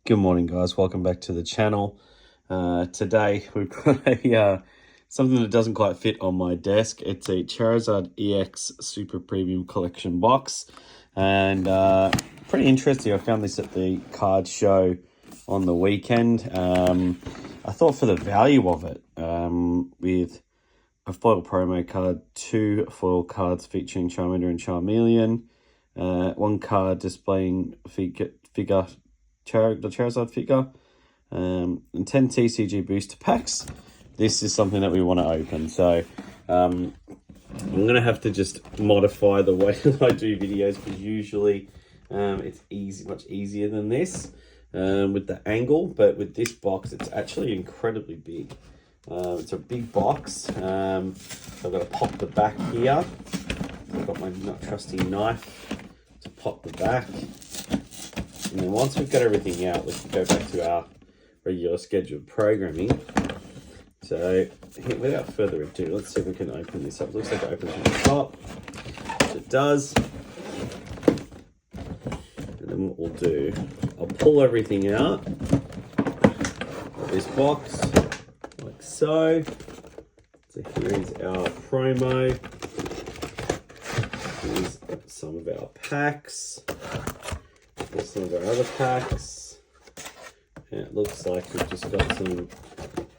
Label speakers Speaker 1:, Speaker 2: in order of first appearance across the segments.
Speaker 1: Good morning, guys. Welcome back to the channel. Today we've got a something that doesn't quite fit on my desk. It's a Charizard EX Super Premium Collection box, and pretty interesting. I found this at the card show on the weekend. I thought for the value of it, with a foil promo card, 2 foil cards featuring Charmander and Charmeleon, 1 card displaying the Charizard figure, and 10 TCG booster packs. This is something that we want to open, so I'm going to have to just modify the way that I do videos, because usually it's much easier than this with the angle, but with this box it's actually incredibly big. It's a big box, so I've got to pop the back here. I've got my trusty knife to pop the back. And then once we've got everything out, we can go back to our regular scheduled programming. So without further ado, let's see if we can open this up. It looks like it opens from the top, which it does. And then what we'll do, I'll pull everything out of this box, like so. So here's our promo. Here's some of our packs. There's some of our other packs, and it looks like we've just got some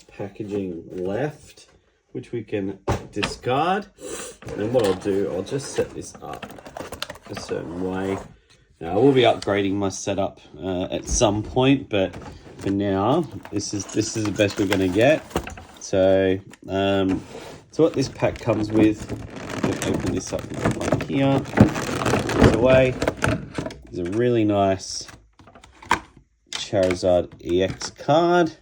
Speaker 1: packaging left, which we can discard. And what I'll do, I'll just set this up a certain way. Now I will be upgrading my setup at some point, but for now, this is the best we're going to get. So, so what this pack comes with, I'm going to open this up right here. Put it away. There's a really nice Charizard EX card,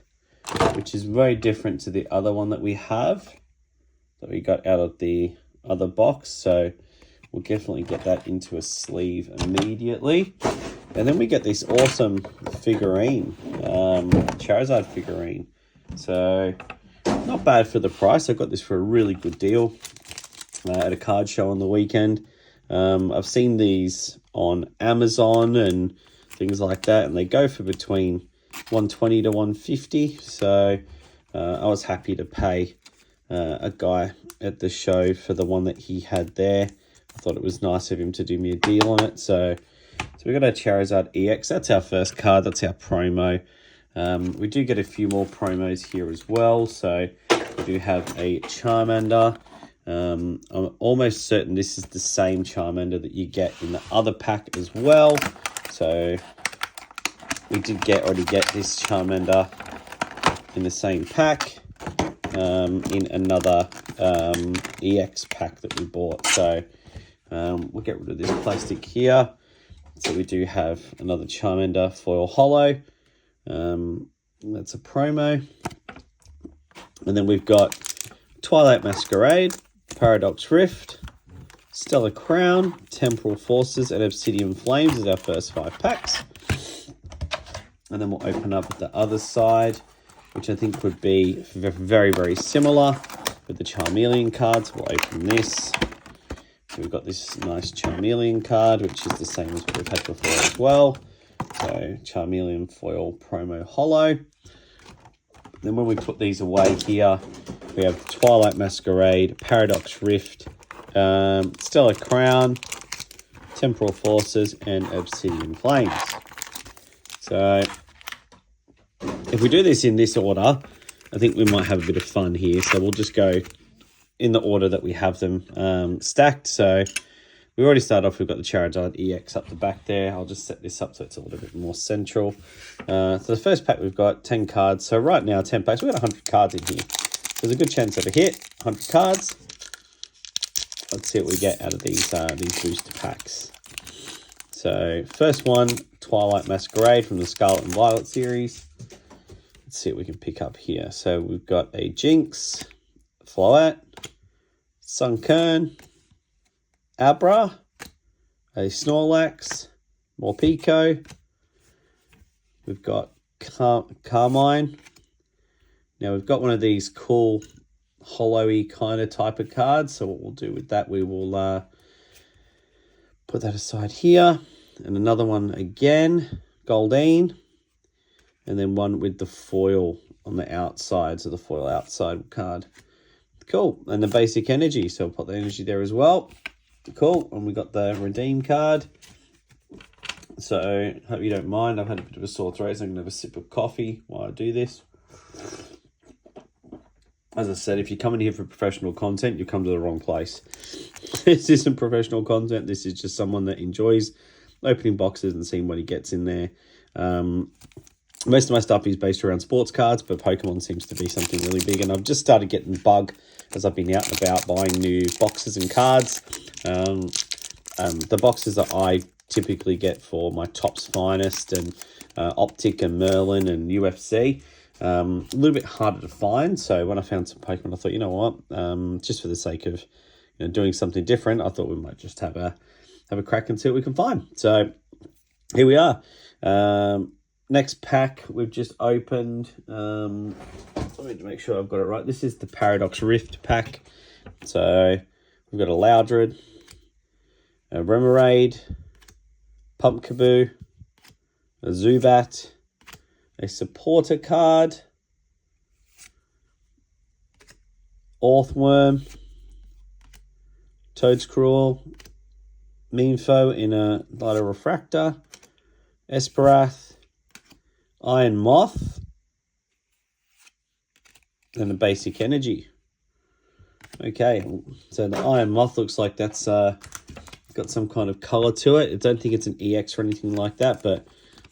Speaker 1: which is very different to the other one that we have, that we got out of the other box. So we'll definitely get that into a sleeve immediately. And then we get this awesome figurine, Charizard figurine. So not bad for the price. I got this for a really good deal at a card show on the weekend. I've seen these on Amazon and things like that, and they go for between $120 to $150. So I was happy to pay a guy at the show for the one that he had there. I thought it was nice of him to do me a deal on it. So we got our Charizard EX. That's our first card. That's our promo. We do get a few more promos here as well. So we do have a Charmander. I'm almost certain this is the same Charmander that you get in the other pack as well. So we did already get this Charmander in the same pack, in another EX pack that we bought. So we'll get rid of this plastic here. So we do have another Charmander foil holo. That's a promo. And then we've got Twilight Masquerade, Paradox Rift, Stellar Crown, Temporal Forces, and Obsidian Flames as our first 5 packs. And then we'll open up the other side, which I think would be very, very similar with the Charmeleon cards. We'll open this. So we've got this nice Charmeleon card, which is the same as what we've had before as well. So Charmeleon foil promo holo. Then when we put these away here, we have Twilight Masquerade, Paradox Rift, Stellar Crown, Temporal Forces, and Obsidian Flames. So if we do this in this order, I think we might have a bit of fun here. So we'll just go in the order that we have them stacked. So we already started off, we've got the Charizard EX up the back there. I'll just set this up so it's a little bit more central. So the first pack, we've got 10 cards. So right now, 10 packs, we've got 100 cards in here. There's a good chance of a hit, 100 cards. Let's see what we get out of these booster packs. So first one, Twilight Masquerade from the Scarlet and Violet series. Let's see what we can pick up here. So we've got a Jinx, Floette, Sunkern, Abra, a Snorlax, Morpeko. We've got Carmine. Now we've got one of these cool holo-y kind of type of cards. So what we'll do with that, we will put that aside here. And another one again, Goldeen. and then one with the foil on the outside, so the foil outside card. Cool, and the basic energy, so I'll put the energy there as well. Cool, and we got the redeem card. So, hope you don't mind, I've had a bit of a sore throat, so I'm going to have a sip of coffee while I do this. As I said, if you come in here for professional content, you come to the wrong place. This isn't professional content, this is just someone that enjoys opening boxes and seeing what he gets in there. Most of my stuff is based around sports cards, but Pokemon seems to be something really big, and I've just started getting the bug as I've been out and about buying new boxes and cards. The boxes that I typically get for my Topps Finest and Optic and Merlin and UFC, a little bit harder to find. So when I found some Pokemon, I thought, you know what, just for the sake of doing something different, I thought we might just have a crack and see what we can find. So here we are. Next pack we've just opened. Let me make sure I've got it right. This is the Paradox Rift pack. So we've got a Loudred, a Remoraid, Pumpkaboo, a Zubat, a supporter card, Orthworm, Toadscruel, Meanfo in a Lighter Refractor, Esperath, Iron Moth, and a basic energy. Okay, so the Iron Moth looks like that's got some kind of color to it. I don't think it's an EX or anything like that, but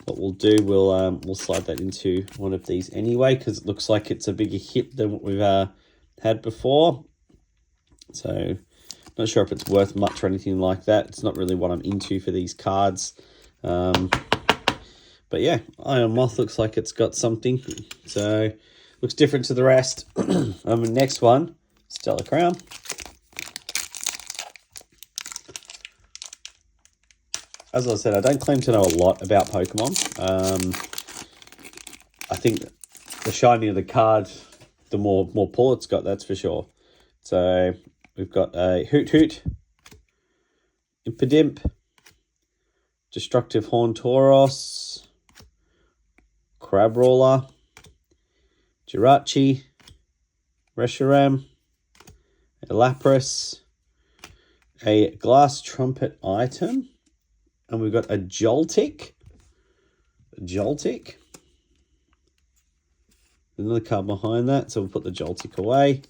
Speaker 1: what we'll do, we'll slide that into one of these anyway, because it looks like it's a bigger hit than what we've had before. So not sure if it's worth much or anything like that. It's not really what I'm into for these cards. But yeah, Iron Moth looks like it's got something. So looks different to the rest. Next one, Stellar Crown. As I said, I don't claim to know a lot about Pokemon. I think the shinier the card, the more pull it's got, that's for sure. So we've got a Hoot, Impidimp, Destructive Horn Tauros, Crabrawler, Jirachi, Reshiram, a Lapras, a Glass Trumpet item, and we've got a Joltik. Another card behind that, so we'll put the Joltik away.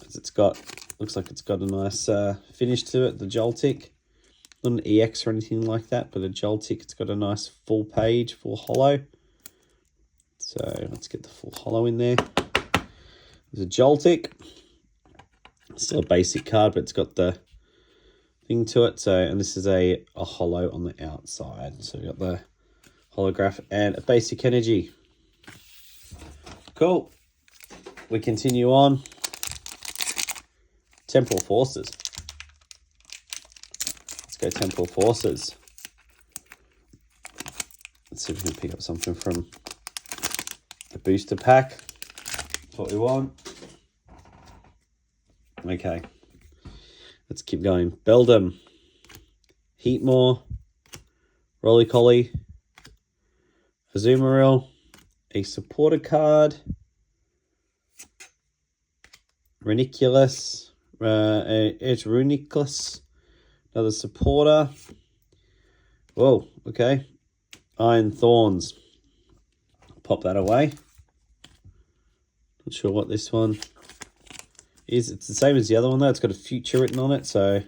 Speaker 1: As it's got, looks like it's got a nice finish to it, the Joltik. Not an EX or anything like that, but a Joltik. It's got a nice full page, full holo. So let's get the full holo in there. There's a Joltik. Still a basic card, but it's got the thing to it. So, and this is a holo on the outside. So we've got the holograph and a basic energy. Cool. We continue on. Temporal Forces. Let's go Temporal Forces. Let's see if we can pick up something from the booster pack. That's what we want. Okay. Let's keep going. Beldum, Heatmore, Rolycoly, Azumarill, a supporter card, Reniculus, it's Runiculus, another supporter. Whoa, okay. Iron Thorns. Pop that away. Not sure what this one is. It's the same as the other one though. It's got a future written on it, so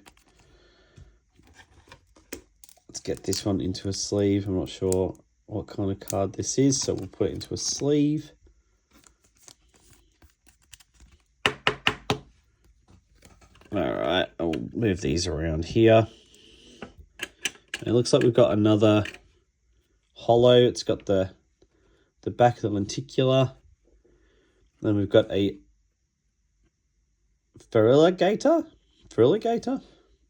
Speaker 1: let's get this one into a sleeve. I'm not sure what kind of card this is, so we'll put it into a sleeve. Alright, I'll move these around here. It looks like we've got another holo. It's got the back of the lenticular. Then we've got a Feraligatr?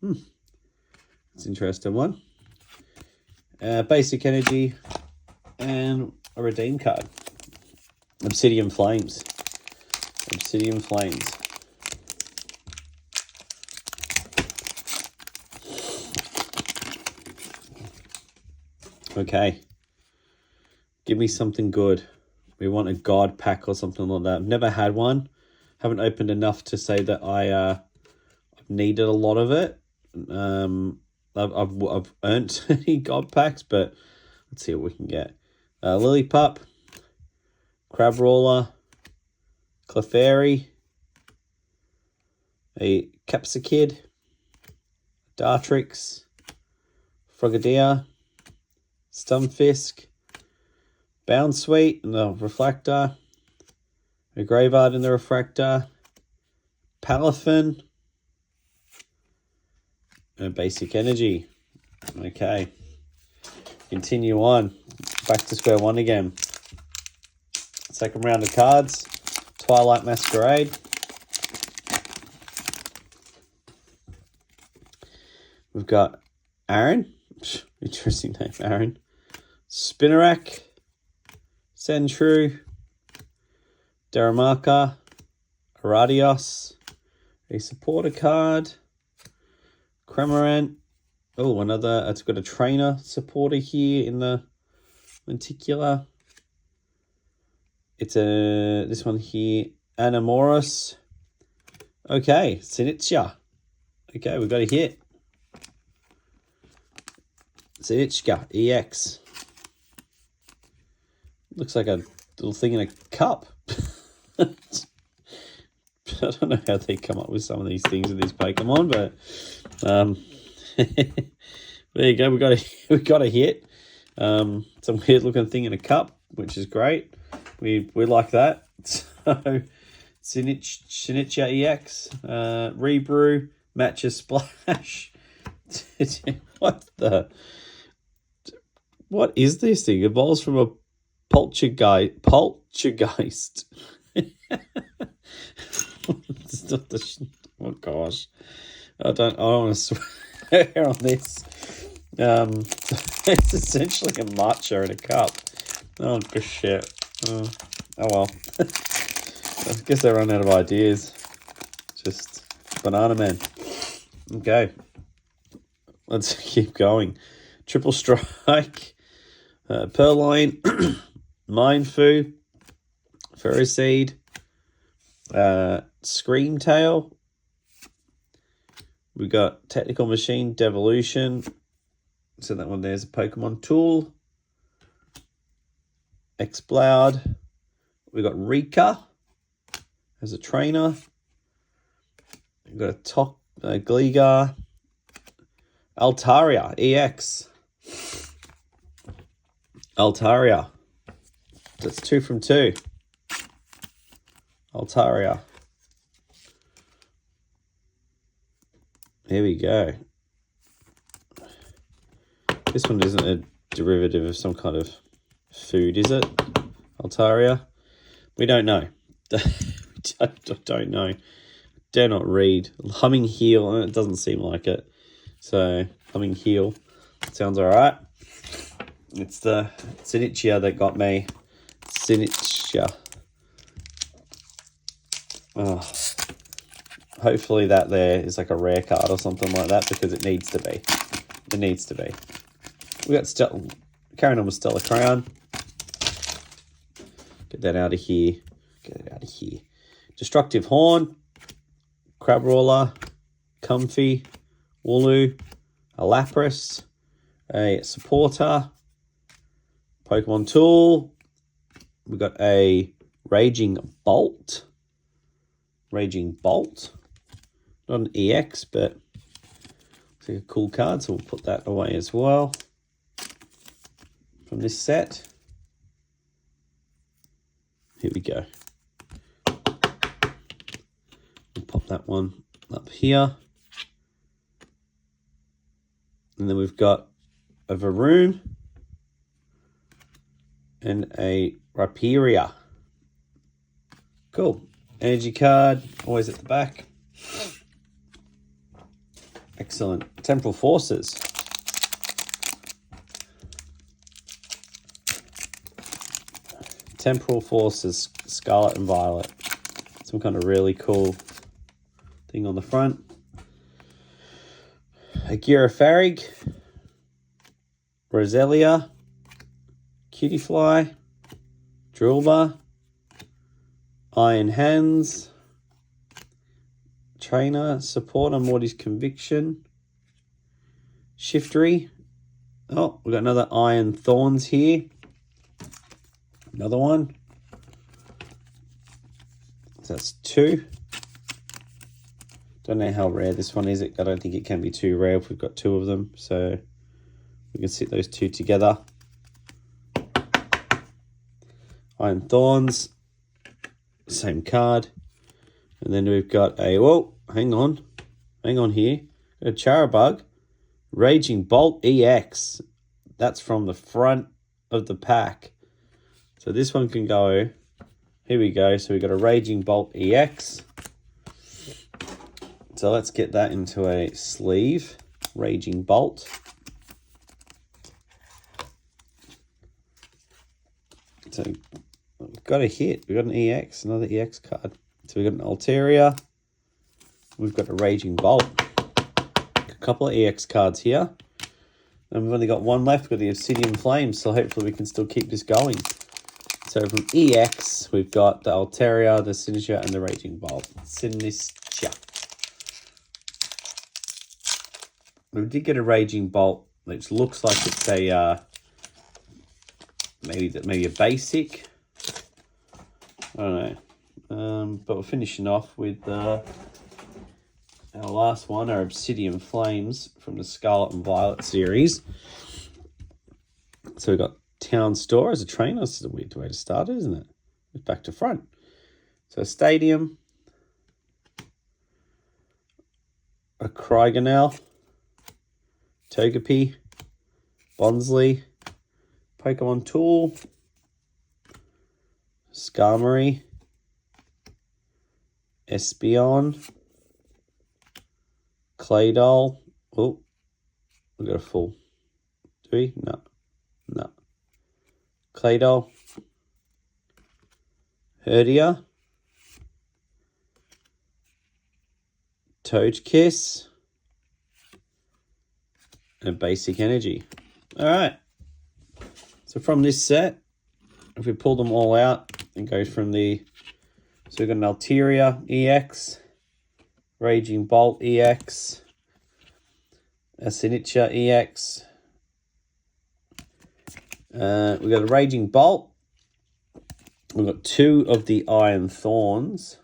Speaker 1: That's an interesting one. Basic energy and a redeem card. Obsidian Flames. Okay. Give me something good. We want a God pack or something like that. I've never had one. Haven't opened enough to say that I've needed a lot of it. I've earned any God packs, but let's see what we can get. Lillipup, Crabrawler, Clefairy, a Capsicid, Dartrix, Frogadier, Stunfisk, Bounsweet in the Refractor, a Graveyard in the Refractor, Palafin, and a Basic Energy. Okay. Continue on. Back to square one again. Second round of cards. Twilight Masquerade. We've got Aaron. Interesting name, Aaron. Spinarak. Sentru. Daramaka. Aradios. A supporter card. Cramorant. Oh, another. It's got a trainer supporter here in the lenticular. It's this one here. Anamoros. Okay, Sinitcha. Okay, we've got a hit. Sinitchka EX. Looks like a little thing in a cup. I don't know how they come up with some of these things with these Pokemon, but there you go. We got a hit. Some weird looking thing in a cup, which is great. We like that. So Sinitcha EX, Rebrew, Matcha Splash. What is this thing? It evolves from a poltergeist. Oh gosh, I don't want to swear on this. It's essentially a matcha in a cup. Oh good shit. Oh well. I guess they run out of ideas. Just Banana Man. Okay, let's keep going. Triple Strike, Purloin, Mindfu, Ferroseed, Screamtail. We got Technical Machine, Devolution. So that one there's a Pokemon Tool. Exploud. We got Rika as a trainer. We've got a Gligar. Altaria EX. Altaria. That's 2 from 2. Altaria. Here we go. This one isn't a derivative of some kind of food, is it? Altaria? We don't know. I don't know. Dare not read. Humming Heel. It doesn't seem like it. So, Humming Heel. Sounds alright. It's the Sinitcha that got me. Sinitcha. Oh. Hopefully that there is like a rare card or something like that, because it needs to be. It needs to be. We got carrying on with Stellar Crown. Get that out of here. Get it out of here. Destructive Horn. Crabrawler. Comfy. Wooloo. A Lapras. A Supporter. Pokemon Tool. We got a Raging Bolt. Raging Bolt. Not an EX, but it's a cool card, so we'll put that away as well. From this set. Here we go. We'll pop that one up here. And then we've got a Varoom and a Rhyperior. Cool. Energy card, always at the back. Excellent. Temporal Forces. Temporal Forces, Scarlet and Violet. Some kind of really cool thing on the front. A Girafarig. Roselia. Cutiefly. Drillbar, Iron Hands, Trainer, Support on Morty's Conviction, Shiftery. Oh, we've got another Iron Thorns here. Another one. So that's 2. Don't know how rare this one is. I don't think it can be too rare if we've got 2 of them. So we can sit those 2 together. Iron Thorns. Same card. And then we've got a... Whoa, hang on. Hang on here. A Charabug. Raging Bolt EX. That's from the front of the pack. So this one can go... Here we go. So we've got a Raging Bolt EX. So let's get that into a sleeve. Raging Bolt. So we've got a hit. We've got an EX, another EX card. So we've got an Altaria. We've got a Raging Bolt. A couple of EX cards here. And we've only got 1 left. We've got the Obsidian Flames. So hopefully we can still keep this going. So from EX, we've got the Altaria, the Sinistcha, and the Raging Bolt. Sinistcha. We did get a Raging Bolt, which looks like it's a maybe a basic. I don't know. But we're finishing off with our last one, our Obsidian Flames from the Scarlet and Violet series. So we've got Town Store as a trainer. This is a weird way to start it, isn't it? It's back to front. So Stadium, a Cryogonal, Togepi, Bonsley, Pokemon Tool, Skarmory, Espeon, Claydol. Oh, we got a full. Do we? No. No. Claydol, Herdia, Togekiss, and Basic Energy. All right. So from this set, if we pull them all out and go from the... So we've got an Altaria EX, Raging Bolt EX, a Sinistcha EX. We've got a Raging Bolt. We've got 2 of the Iron Thorns,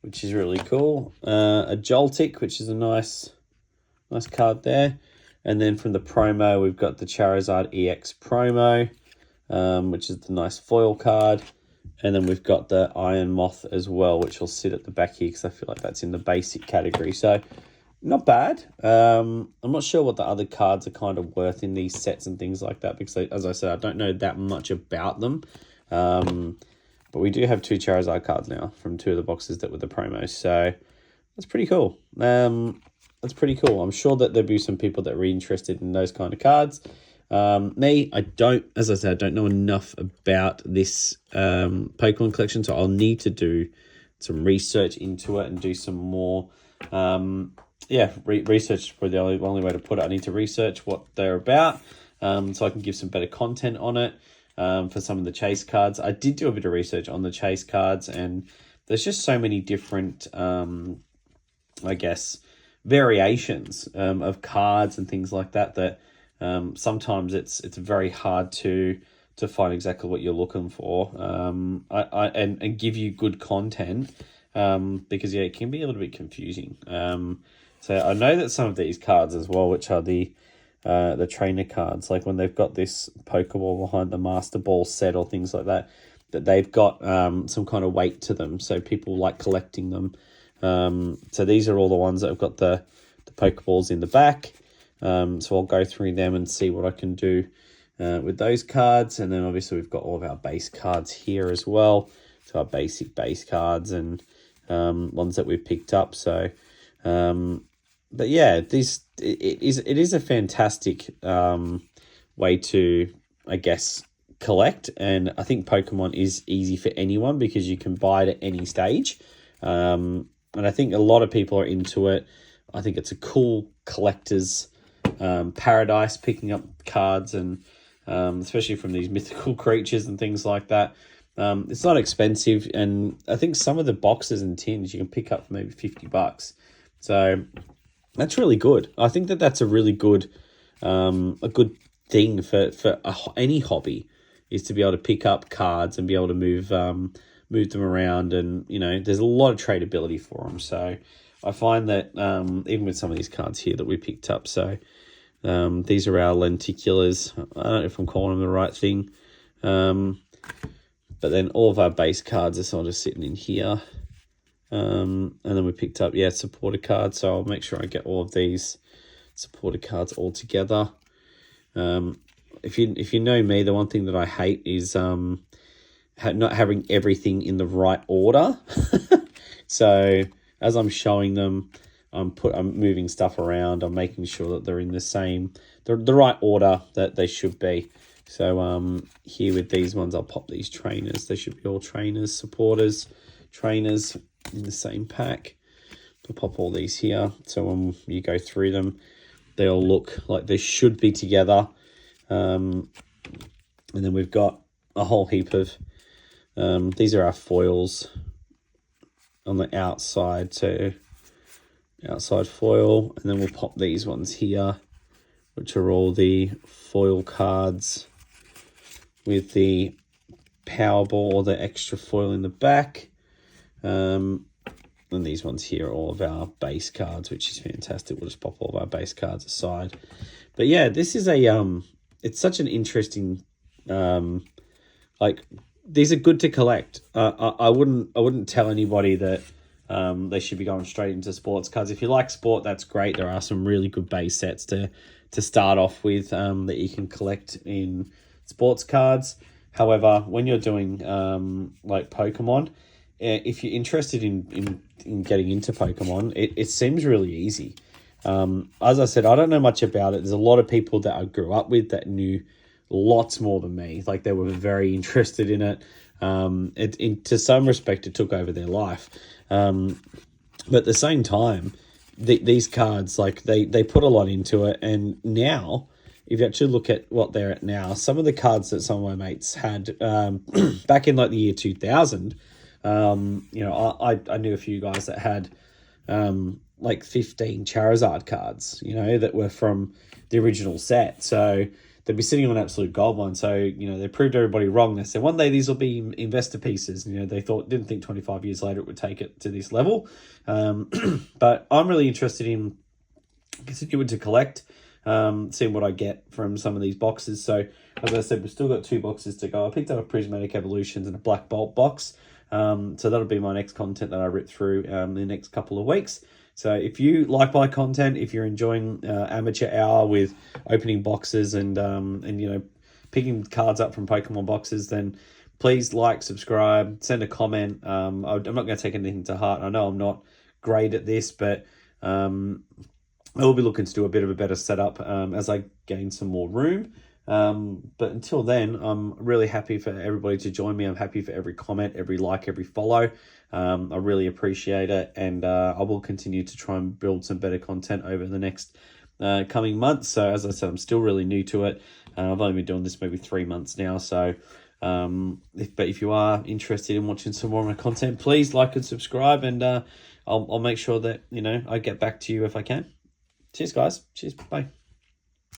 Speaker 1: which is really cool. A Joltik, which is a nice card there. And then from the promo, we've got the Charizard EX promo, which is the nice foil card. And then we've got the Iron Moth as well, which will sit at the back here because I feel like that's in the basic category. So not bad. I'm not sure what the other cards are kind of worth in these sets and things like that because, as I said, I don't know that much about them. But we do have 2 Charizard cards now from 2 of the boxes that were the promos. So that's pretty cool. That's pretty cool. I'm sure that there'll be some people that are interested in those kind of cards. Me, as I said, I don't know enough about this Pokemon collection, so I'll need to do some research into it and do some more. Research is probably the only way to put it. I need to research what they're about, so I can give some better content on it. For some of the chase cards, I did do a bit of research on the chase cards, and there's just so many different, variations of cards and things like that sometimes it's very hard to find exactly what you're looking for and give you good content because it can be a little bit confusing. So I know that some of these cards as well, which are the trainer cards, like when they've got this Pokeball behind the Master Ball set or things like that they've got some kind of weight to them, so people like collecting them. So these are all the ones that have got the Pokeballs in the back. So I'll go through them and see what I can do with those cards. And then obviously we've got all of our base cards here as well. So our basic base cards and ones that we've picked up. So, but yeah, it is a fantastic way to, I guess, collect. And I think Pokemon is easy for anyone because you can buy it at any stage. And I think a lot of people are into it. I think it's a cool collector's paradise, picking up cards and especially from these mythical creatures and things like that. It's not expensive, and I think some of the boxes and tins you can pick up for maybe $50. So that's really good. I think that's a really good thing for any hobby, is to be able to pick up cards and be able to move them around, and there's a lot of tradability for them. So I find that even with some of these cards here that we picked up, so these are our lenticulars. I don't know if I'm calling them the right thing, but then all of our base cards are sort of sitting in here. And then we picked up, supporter cards. So I'll make sure I get all of these supporter cards all together. If you know me, the one thing that I hate is not having everything in the right order. So as I'm showing them, I'm moving stuff around. I'm making sure that they're in the right order that they should be. So here with these ones, I'll pop these trainers. They should be all trainers, supporters, trainers in the same pack. I'll pop all these here. So when you go through them, they all look like they should be together. And then we've got a whole heap of, these are our foils on the outside. So outside foil, and then we'll pop these ones here, which are all the foil cards with the Powerball or the extra foil in the back. And these ones here are all of our base cards, which is fantastic. We'll just pop all of our base cards aside. But yeah, this is it's such an interesting, these are good to collect. I wouldn't tell anybody that they should be going straight into sports cards. If you like sport, that's great. There are some really good base sets to start off with that you can collect in sports cards. However, when you're doing like Pokemon, if you're interested in getting into Pokemon, it seems really easy. As I said, I don't know much about it. There's a lot of people that I grew up with that knew lots more than me. Like, they were very interested in it. To some respect, it took over their life. But at the same time, these cards, like, they put a lot into it. And now, if you actually look at what they're at now, some of the cards that some of my mates had back in like the year 2000, I knew a few guys that had like 15 Charizard cards, that were from the original set. So they'd be sitting on absolute gold one. So, they proved everybody wrong. They said one day these will be investor pieces. They didn't think 25 years later it would take it to this level. But I'm really interested in continuing to collect, seeing what I get from some of these boxes. So as I said, we've still got 2 boxes to go. I picked up a Prismatic Evolutions and a Black Bolt box. So that'll be my next content that I rip through in the next couple of weeks. So if you like my content, if you're enjoying Amateur Hour with opening boxes and picking cards up from Pokemon boxes, then please like, subscribe, send a comment. I'm not going to take anything to heart. I know I'm not great at this, but I will be looking to do a bit of a better setup as I gain some more room. But until then, I'm really happy for everybody to join me. I'm happy for every comment, every like, every follow. I really appreciate it, and I will continue to try and build some better content over the next coming months. So as I said, I'm still really new to it. I've only been doing this maybe 3 months now. So if you are interested in watching some more of my content, please like and subscribe, and I'll make sure that I get back to you if I can. Cheers, guys. Cheers. Bye.